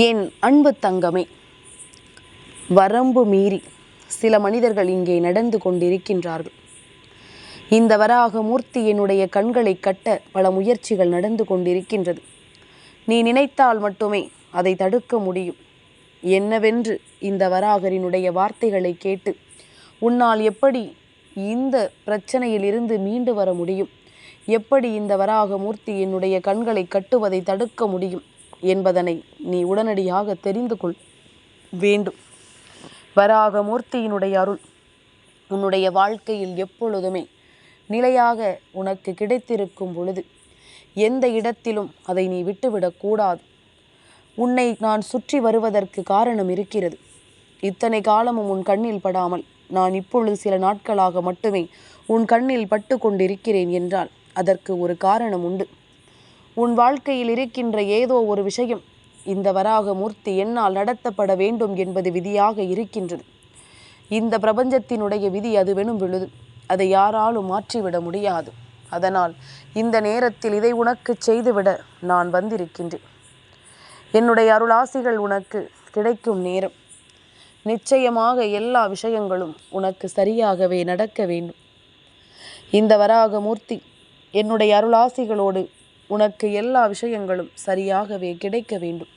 என் அன்பு தங்கமே, வரம்பு மீறி சில மனிதர்கள் இங்கே நடந்து கொண்டிருக்கின்றார்கள். இந்த வராக மூர்த்தி என்னுடைய கண்களை கட்ட பல முயற்சிகள் நடந்து கொண்டிருக்கின்றது. நீ நினைத்தால் மட்டுமே அதை தடுக்க முடியும். என்னவென்று இந்த வராகரினுடைய வார்த்தைகளை கேட்டு உன்னால் எப்படி இந்த பிரச்சனையிலிருந்து மீண்டு வர முடியும், எப்படி இந்த வராக மூர்த்தி என்னுடைய கண்களை கட்டுவதை தடுக்க முடியும் என்பதனை நீ உடனடியாக தெரிந்து கொள் வேண்டும். வராக மூர்த்தியினுடைய அருள் உன்னுடைய வாழ்க்கையில் எப்பொழுதுமே நிலையாக உனக்கு கிடைத்திருக்கும் பொழுது எந்த இடத்திலும் அதை நீ விட்டுவிடக்கூடாது. உன்னை நான் சுற்றி வருவதற்கு காரணம் இருக்கிறது. இத்தனை காலமும் உன் கண்ணில் படாமல் நான் இப்பொழுது சில நாட்களாக மட்டுமே உன் கண்ணில் பட்டு கொண்டிருக்கிறேன் என்றால் அதற்கு ஒரு காரணம் உண்டு. உன் வாழ்க்கையில் இருக்கின்ற ஏதோ ஒரு விஷயம் இந்த வராக மூர்த்தி என்னால் நடத்தப்பட வேண்டும் என்பது விதியாக இருக்கின்றது. இந்த பிரபஞ்சத்தினுடைய விதி அதுவெனும் பொழுது அதை யாராலும் மாற்றிவிட முடியாது. அதனால் இந்த நேரத்தில் இதை உனக்கு செய்துவிட நான் வந்திருக்கின்றேன். என்னுடைய அருளாசிகள் உனக்கு கிடைக்கும் நேரம். நிச்சயமாக எல்லா விஷயங்களும் உனக்கு சரியாகவே நடக்க வேண்டும். இந்த வராக மூர்த்தி என்னுடைய அருளாசிகளோடு உனக்கு எல்லா விஷயங்களும் சரியாகவே கிடைக்க வேண்டும்.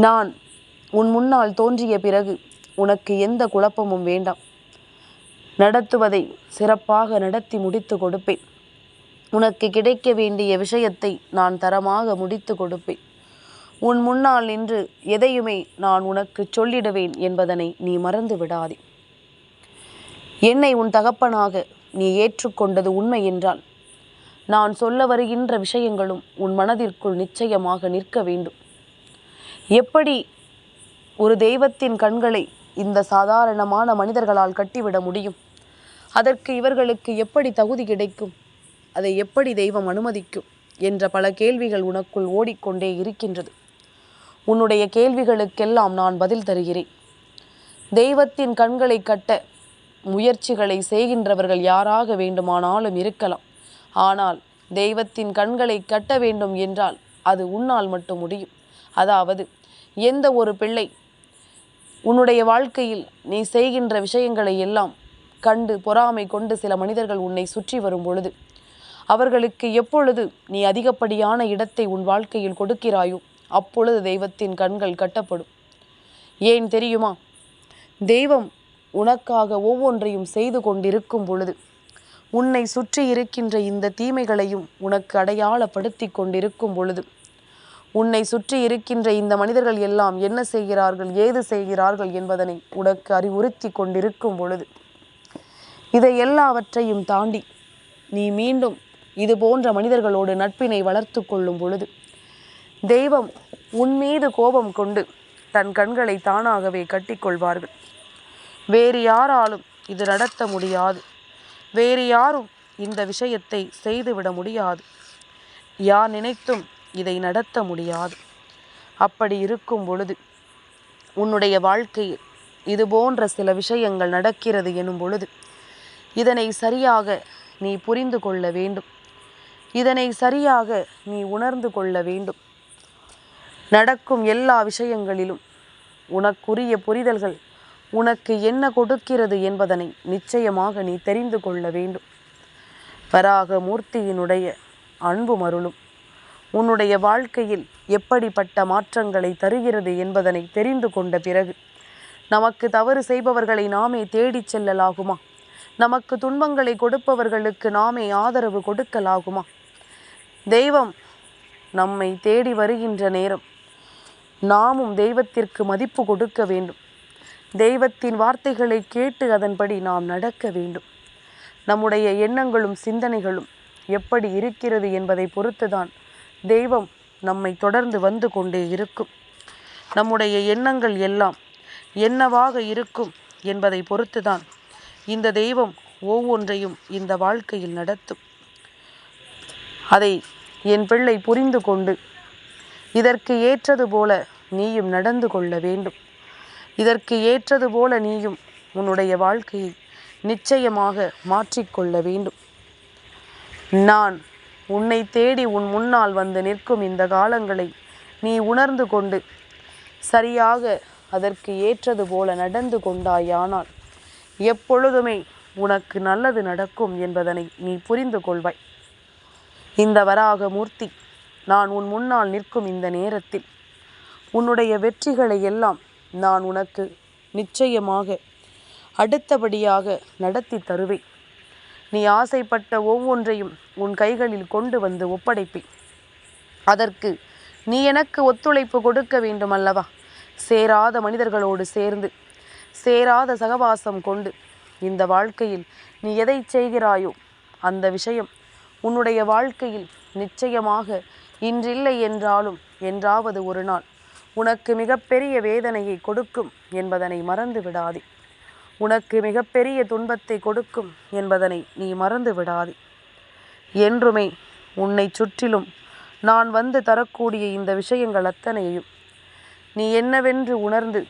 நான் உன் முன்னால் தோன்றிய பிறகு உனக்கு எந்த குழப்பமும் வேண்டாம். நடத்துவதை சிறப்பாக நடத்தி முடித்து கொடுப்பேன். உனக்கு கிடைக்க வேண்டிய விஷயத்தை நான் தரமாக முடித்து கொடுப்பேன். உன் முன்னால் நின்று எதையுமே நான் உனக்கு சொல்லிடுவேன் என்பதனை நீ மறந்து விடாதே. என்னை உன் தகப்பனாக நீ ஏற்றுக்கொண்டது உண்மை என்றால் நான் சொல்ல வருகின்ற விஷயங்களும் உன் மனதிற்குள் நிச்சயமாக நிற்க வேண்டும். எப்படி ஒரு தெய்வத்தின் கண்களை இந்த சாதாரணமான மனிதர்களால் கட்டிவிட முடியும்? அதற்கு இவர்களுக்கு எப்படி தகுதி கிடைக்கும்? அதை எப்படி தெய்வம் அனுமதிக்கும் என்ற பல கேள்விகள் உனக்குள் ஓடிக்கொண்டே இருக்கின்றது. உன்னுடைய கேள்விகளுக்கெல்லாம் நான் பதில் தருகிறேன். தெய்வத்தின் கண்களை கட்ட முயற்சிகளை செய்கின்றவர்கள் யாராக வேண்டுமானாலும் இருக்கலாம். ஆனால் தெய்வத்தின் கண்களை கட்ட வேண்டும் என்றால் அது உன்னால் மட்டும் முடியும். அதாவது எந்த ஒரு பிள்ளை உன்னுடைய வாழ்க்கையில் நீ செய்கின்ற விஷயங்களை எல்லாம் கண்டு பொறாமை கொண்டு சில மனிதர்கள் உன்னை சுற்றி வரும் பொழுது அவர்களுக்கு எப்பொழுது நீ அதிகப்படியான இடத்தை உன் வாழ்க்கையில் கொடுக்கிறாயோ அப்பொழுது தெய்வத்தின் கண்கள் கட்டப்படும். ஏன் தெரியுமா? தெய்வம் உனக்காக ஒவ்வொன்றையும் செய்து கொண்டிருக்கும் பொழுது உன்னை சுற்றி இருக்கின்ற இந்த தீமைகளையும் உனக்கு அடையாளப்படுத்தி கொண்டிருக்கும் பொழுது உன்னை சுற்றி இருக்கின்ற இந்த மனிதர்கள் எல்லாம் என்ன செய்கிறார்கள், ஏது செய்கிறார்கள் என்பதனை உனக்கு அறிவுறுத்தி கொண்டிருக்கும் பொழுது இதை எல்லாவற்றையும் தாண்டி நீ மீண்டும் இது போன்ற மனிதர்களோடு நட்பினை வளர்த்து கொள்ளும் பொழுது தெய்வம் உன் மீது கோபம் கொண்டு தன் கண்களை தானாகவே கட்டிக்கொள்வார்கள். வேறு யாராலும் இது நடத்த முடியாது. வேறு யாரும் இந்த விஷயத்தை செய்துவிட முடியாது. யார் நினைத்தும் இதை நடத்த முடியாது. அப்படி இருக்கும் பொழுது உன்னுடைய வாழ்க்கையில் இது போன்ற சில விஷயங்கள் நடக்கிறது எனும் பொழுது இதனை சரியாக நீ புரிந்து கொள்ள வேண்டும். இதனை சரியாக நீ உணர்ந்து கொள்ள வேண்டும். நடக்கும் எல்லா விஷயங்களிலும் உனக்குரிய புரிதல்கள் உனக்கு என்ன கொடுக்கிறது என்பதனை நிச்சயமாக நீ தெரிந்து கொள்ள வேண்டும். வராக மூர்த்தியினுடைய அன்பும் அருளும் உன்னுடைய வாழ்க்கையில் எப்படிப்பட்ட மாற்றங்களை தருகிறது என்பதனை தெரிந்து கொண்ட பிறகு நமக்கு தவறு செய்பவர்களை நாமே தேடிச் செல்லலாகுமா? நமக்கு துன்பங்களை கொடுப்பவர்களுக்கு நாமே ஆதரவு கொடுக்கலாகுமா? தெய்வம் நம்மை தேடி வருகின்ற நேரம் நாமும் தெய்வத்திற்கு மதிப்பு கொடுக்க வேண்டும். தெய்வத்தின் வார்த்தைகளை கேட்டு அதன்படி நாம் நடக்க வேண்டும். நம்முடைய எண்ணங்களும் சிந்தனைகளும் எப்படி இருக்கிறது என்பதை பொறுத்துதான் தெய்வம் நம்மை தொடர்ந்து வந்து கொண்டே இருக்கும். நம்முடைய எண்ணங்கள் எல்லாம் என்னவாக இருக்கும் என்பதை பொறுத்துதான் இந்த தெய்வம் ஒவ்வொன்றையும் இந்த வாழ்க்கையில் நடத்தும். அதை என் பிள்ளை புரிந்து கொண்டு இதற்கு ஏற்றது போல நீயும் நடந்து கொள்ள வேண்டும். இதற்கு ஏற்றது போல நீயும் உன்னுடைய வாழ்க்கையை நிச்சயமாக மாற்றிக்கொள்ள வேண்டும். நான் உன்னை தேடி உன் முன்னால் வந்து நிற்கும் இந்த காலங்களை நீ உணர்ந்து கொண்டு சரியாக அதற்கு ஏற்றது போல நடந்து கொண்டாயானால் எப்பொழுதுமே உனக்கு நல்லது நடக்கும் என்பதனை நீ புரிந்து கொள்வாய். இந்த வராக மூர்த்தி நான் உன் முன்னால் நிற்கும் இந்த நேரத்தில் உன்னுடைய வெற்றிகளை எல்லாம் நான் உனக்கு நிச்சயமாக அடுத்தபடியாக நடத்தி தருவேன். நீ ஆசைப்பட்ட ஒவ்வொன்றையும் உன் கைகளில் கொண்டு வந்து ஒப்படைப்பேன். அதற்கு நீ எனக்கு ஒத்துழைப்பு கொடுக்க வேண்டும் அல்லவா? சேராத மனிதர்களோடு சேர்ந்து சேராத சகவாசம் கொண்டு இந்த வாழ்க்கையில் நீ எதை செய்கிறாயோ அந்த விஷயம் உன்னுடைய வாழ்க்கையில் நிச்சயமாக இன்றில்லை என்றாலும் என்றாவது ஒரு நாள் உனக்கு மிகப்பெரிய வேதனையை கொடுக்கும் என்பதனை மறந்து விடாதே. உனக்கு மிகப்பெரிய துன்பத்தை கொடுக்கும் என்பதனை நீ மறந்து விடாதே. என்றுமே உன்னை சுற்றிலும் நான் வந்து தரக்கூடிய இந்த விஷயங்கள் அத்தனையும் நீ என்னவென்று உணர்ந்து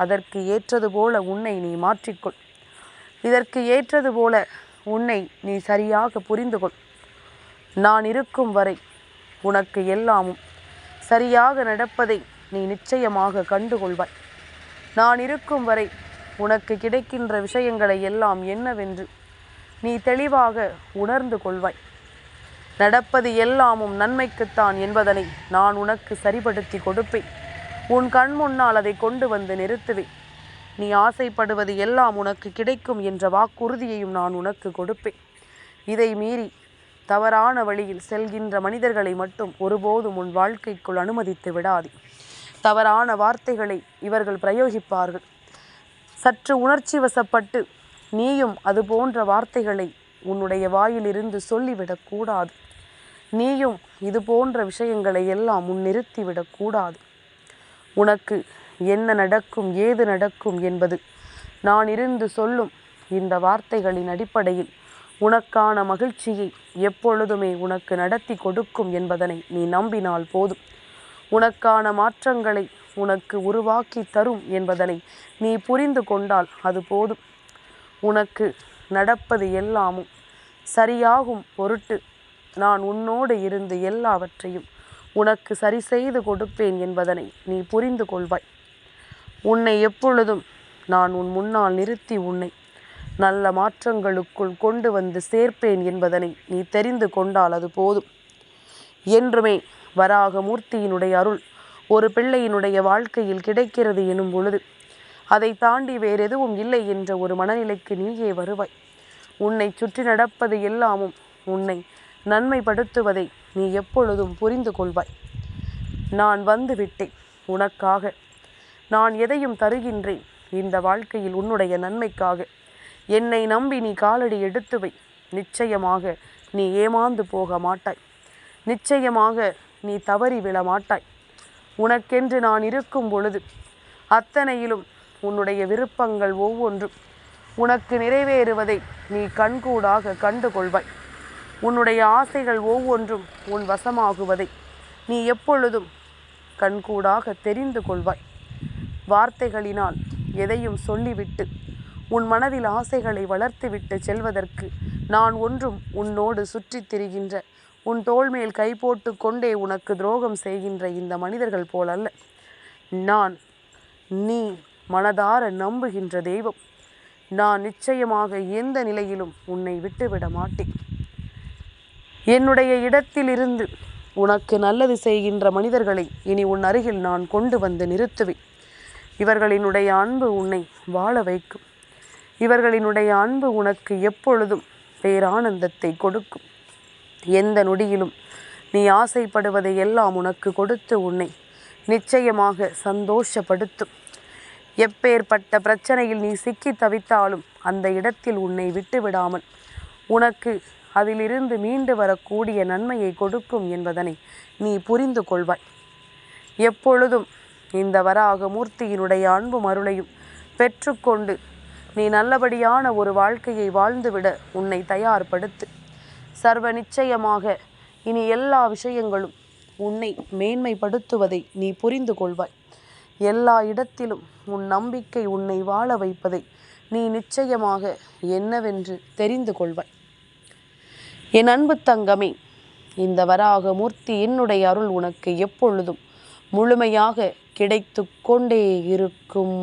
அதற்கு ஏற்றது போல உன்னை நீ மாற்றிக்கொள். இதற்கு ஏற்றது போல உன்னை நீ சரியாக புரிந்து கொள். நான் இருக்கும் வரை உனக்கு எல்லாமும் சரியாக நடப்பதை நீ நிச்சயமாக கண்டுகொள்வாய். நான் இருக்கும் வரை உனக்கு கிடைக்கின்ற விஷயங்களை எல்லாம் என்னவென்று நீ தெளிவாக உணர்ந்து கொள்வாய். நடப்பது எல்லாமும் நன்மைக்குத்தான் என்பதனை நான் உனக்கு சரிபடுத்தி கொடுப்பேன். உன் கண் முன்னால் அதை கொண்டு வந்து நிறுத்துவேன். நீ ஆசைப்படுவது எல்லாம் உனக்கு கிடைக்கும் என்ற வாக்குறுதியையும் நான் உனக்கு கொடுப்பேன். இதை மீறி தவறான வழியில் செல்கின்ற மனிதர்களை மட்டும் ஒருபோதும் உன் வாழ்க்கைக்குள் அனுமதித்து விடாதே. தவறான வார்த்தைகளை இவர்கள் பிரயோகிப்பார்கள். சற்று உணர்ச்சி வசப்பட்டு நீயும் அது போன்ற வார்த்தைகளை உன்னுடைய வாயிலிருந்து சொல்லிவிடக்கூடாது. நீயும் இது போன்ற விஷயங்களை எல்லாம் நிறுத்திவிடக்கூடாது. உனக்கு என்ன நடக்கும் ஏது நடக்கும் என்பது நான் இருந்து சொல்லும் இந்த வார்த்தைகளின் அடிப்படையில் உனக்கான மகிழ்ச்சியை எப்பொழுதுமே உனக்கு நடத்தி கொடுக்கும் என்பதனை நீ நம்பினால் போதும். உனக்கான மாற்றங்களை உனக்கு உருவாக்கி தரும் என்பதனை நீ புரிந்து கொண்டால் அது போதும். உனக்கு நடப்பது எல்லாமும் சரியாகும் பொருட்டு நான் உன்னோடு இருந்து எல்லாவற்றையும் உனக்கு சரி செய்து கொடுப்பேன் என்பதனை நீ புரிந்து கொள்வாய். உன்னை எப்பொழுதும் நான் உன் முன்னால் நிறுத்தி உன்னை நல்ல மாற்றங்களுக்குள் கொண்டு வந்து சேர்ப்பேன் என்பதனை நீ தெரிந்து கொண்டால் அது போதும். என்றுமே வராக மூர்த்தியினுடைய அருள் ஒரு பிள்ளையினுடைய வாழ்க்கையில் கிடைக்கிறது எனும் பொழுது அதை தாண்டி வேறெதுவும் இல்லை என்ற ஒரு மனநிலைக்கு நீயே வருவாய். உன்னை சுற்றி நடப்பது எல்லாமும் உன்னை நன்மைப்படுத்துவதை நீ எப்பொழுதும் புரிந்து கொள்வாய். நான் வந்து விட்டேன் உனக்காக. நான் எதையும் தருகின்றேன் இந்த வாழ்க்கையில் உன்னுடைய நன்மைக்காக. என்னை நம்பி நீ காலடி எடுத்து வை. நிச்சயமாக நீ ஏமாந்து போக மாட்டாய். நிச்சயமாக நீ தவறி விழ மாட்டாய். உனக்கென்று நான் இருக்கும் பொழுது அத்தனையிலும் உன்னுடைய விருப்பங்கள் ஒவ்வொன்றும் உனக்கு நிறைவேறுவதை நீ கண்கூடாக கண்டு கொள்வாய். உன்னுடைய ஆசைகள் ஒவ்வொன்றும் உன் வசமாகுவதை நீ எப்பொழுதும் கண்கூடாக தெரிந்து கொள்வாய். வார்த்தைகளினால் எதையும் சொல்லிவிட்டு உன் மனதில் ஆசைகளை வளர்த்துவிட்டு செல்வதற்கு நான் ஒன்றும் உன்னோடு சுற்றித் திரிகின்ற உன் தோள்மேல் கை போட்டு கொண்டே உனக்கு துரோகம் செய்கின்ற இந்த மனிதர்கள் போலல்ல. நான் நீ மனதார நம்புகின்ற தெய்வம். நான் நிச்சயமாக எந்த நிலையிலும் உன்னை விட்டுவிட மாட்டேன். என்னுடைய இடத்திலிருந்து உனக்கு நல்லது செய்கின்ற மனிதர்களை இனி உன் அருகில் நான் கொண்டு வந்து நிறுத்துவேன். இவர்களினுடைய அன்பு உன்னை வாழ வைக்கும். இவர்களினுடைய அன்பு உனக்கு எப்பொழுதும் பேரானந்தத்தை கொடுக்கும். எந்த நொடியிலும் நீ ஆசைப்படுவதை எல்லாம் உனக்கு கொடுத்து உன்னை நிச்சயமாக சந்தோஷப்படுத்தும். எப்பேற்பட்ட பிரச்சனையில் நீ சிக்கி தவித்தாலும் அந்த இடத்தில் உன்னை விட்டு விடாமல் உனக்கு அதிலிருந்து மீண்டு வரக்கூடிய நன்மையை கொடுக்கும் என்பதனை நீ புரிந்து கொள்வாய். எப்பொழுதும் இந்த வராக மூர்த்தியினுடைய அன்பும் அருளையும் பெற்றுக்கொண்டு நீ நல்லபடியான ஒரு வாழ்க்கையை வாழ்ந்துவிட உன்னை தயார்படுத்து. சர்வ நிச்சயமாக இனி எல்லா விஷயங்களும் உன்னை மேன்மைப்படுத்துவதை நீ புரிந்து கொள்வாய். எல்லா இடத்திலும் உன் நம்பிக்கை உன்னை வாழ வைப்பதை நீ நிச்சயமாக என்னவென்று தெரிந்து கொள்வாய். என் அன்பு தங்கமே, இந்த வராக மூர்த்தி என்னுடைய அருள் உனக்கு எப்பொழுதும் முழுமையாக கிடைத்து கொண்டே இருக்கும்.